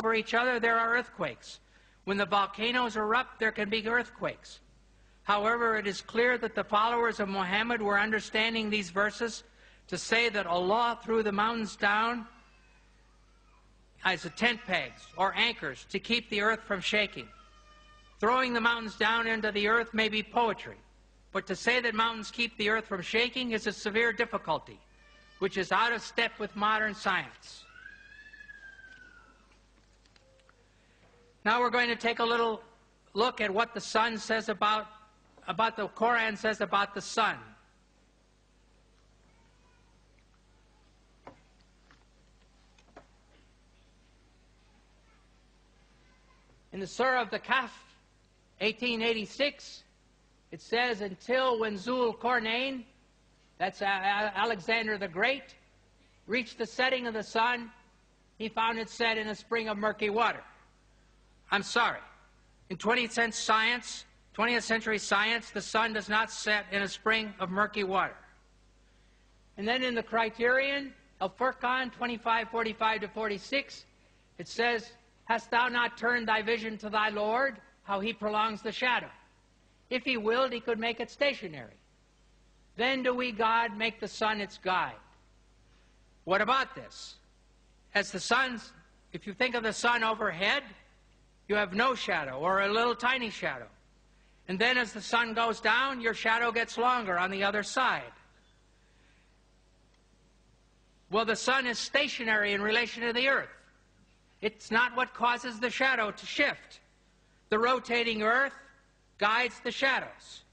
over each other, there are earthquakes. When the volcanoes erupt, there can be earthquakes. However, it is clear that the followers of Muhammad were understanding these verses to say that Allah threw the mountains down as tent pegs or anchors to keep the earth from shaking. Throwing the mountains down into the earth may be poetry, but to say that mountains keep the earth from shaking is a severe difficulty, which is out of step with modern science. Now we're going to take a little look at what the sun says about the Quran says about the sun. In the Surah of the Kahf, 1886, it says, until when Zul Qarnayn, that's Alexander the Great, reached the setting of the sun, he found it set in a spring of murky water. I'm sorry. In 20th century science, the sun does not set in a spring of murky water. And then in the criterion of Furqan 25:45-46, it says, hast thou not turned thy vision to thy Lord, how he prolongs the shadow? If he willed, he could make it stationary. Then do we, God, make the sun its guide. What about this? As the sun's, if you think of the sun overhead, you have no shadow or a little tiny shadow. And then as the sun goes down, your shadow gets longer on the other side. Well, the sun is stationary in relation to the earth. It's not what causes the shadow to shift. The rotating earth guides the shadows.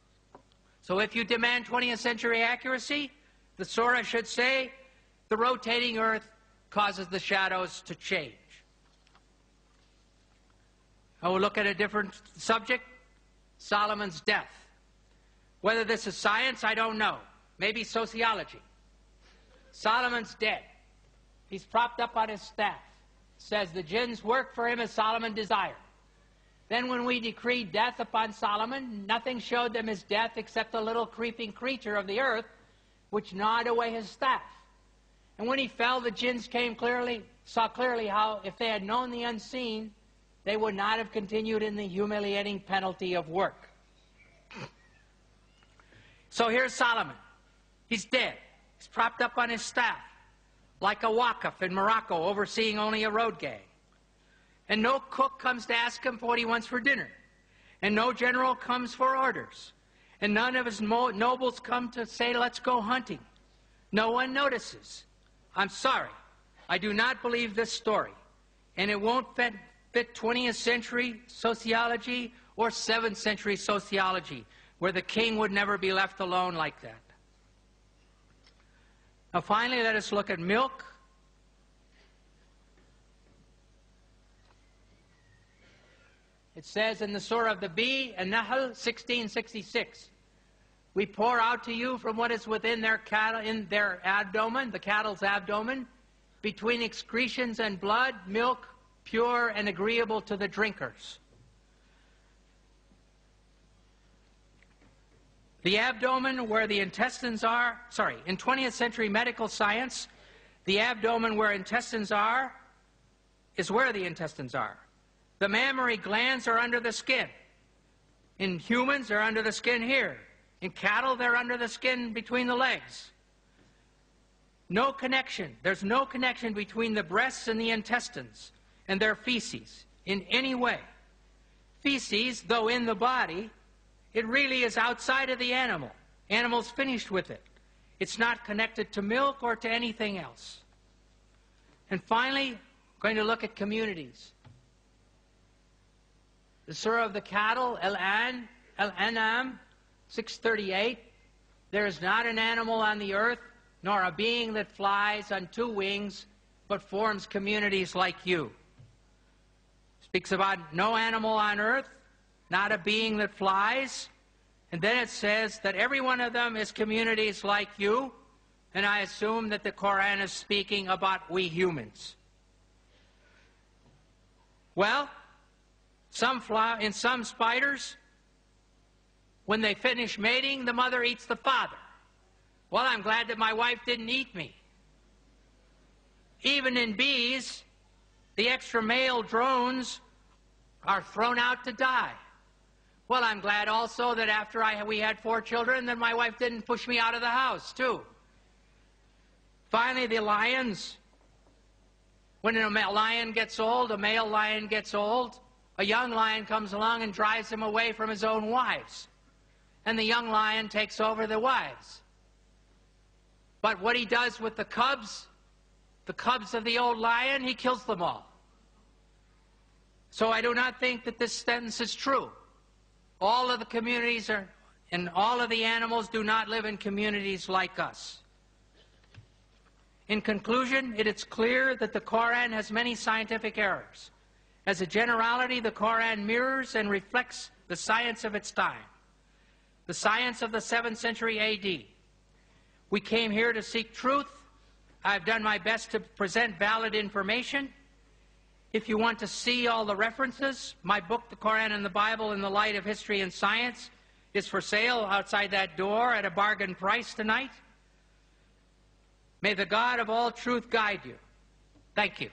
So if you demand 20th century accuracy, the surah should say, the rotating earth causes the shadows to change. Now we'll look at a different subject, Solomon's death. Whether this is science, I don't know. Maybe sociology. Solomon's dead. He's propped up on his staff. Says the jinns work for him as Solomon desired. Then when we decreed death upon Solomon, nothing showed them his death except a little creeping creature of the earth, which gnawed away his staff. And when he fell, the jinns saw clearly how, if they had known the unseen, they would not have continued in the humiliating penalty of work. So here's Solomon. He's dead. He's propped up on his staff, like a wakaf in Morocco, overseeing only a road gang. And no cook comes to ask him for what he wants for dinner. And no general comes for orders. And none of his nobles come to say, let's go hunting. No one notices. I'm sorry. I do not believe this story. And it won't fit 20th century sociology or 7th century sociology, where the king would never be left alone like that. Now finally, let us look at milk. It says in the Surah of the Bee, An-Nahl 1666, we pour out to you from what is within their cattle, in their abdomen, the cattle's abdomen, between excretions and blood, milk, pure and agreeable to the drinkers. The abdomen where the intestines are, in 20th century medical science, the abdomen where intestines are is where the intestines are. The mammary glands are under the skin. In humans, they're under the skin here. In cattle, they're under the skin between the legs. No connection. There's no connection between the breasts and the intestines and their feces in any way. Feces, though in the body, it really is outside of the animal. Animal's finished with it. It's not connected to milk or to anything else. And finally, we're going to look at communities. The Surah of the Cattle, Al-An'am 638, there is not an animal on the earth, nor a being that flies on two wings, but forms communities like you. Speaks about no animal on earth, not a being that flies. And then it says that every one of them is communities like you. And I assume that the Quran is speaking about we humans. Well, in some spiders, when they finish mating, the mother eats the father. Well, I'm glad that my wife didn't eat me. Even in bees, The extra male drones are thrown out to die. Well, I'm glad also that after we had 4 children, that my wife didn't push me out of the house, too. Finally, the lions. When a lion gets old, a male lion gets old, a young lion comes along and drives him away from his own wives. And the young lion takes over the wives. But what he does with the cubs of the old lion, he kills them all. So I do not think that this sentence is true. All of the communities and all of the animals do not live in communities like us. In conclusion, it is clear that the Quran has many scientific errors. As a generality, the Quran mirrors and reflects the science of its time, the science of the 7th century A.D. We came here to seek truth. I've done my best to present valid information. If you want to see all the references, my book, The Quran and the Bible in the Light of History and Science, is for sale outside that door at a bargain price tonight. May the God of all truth guide you. Thank you.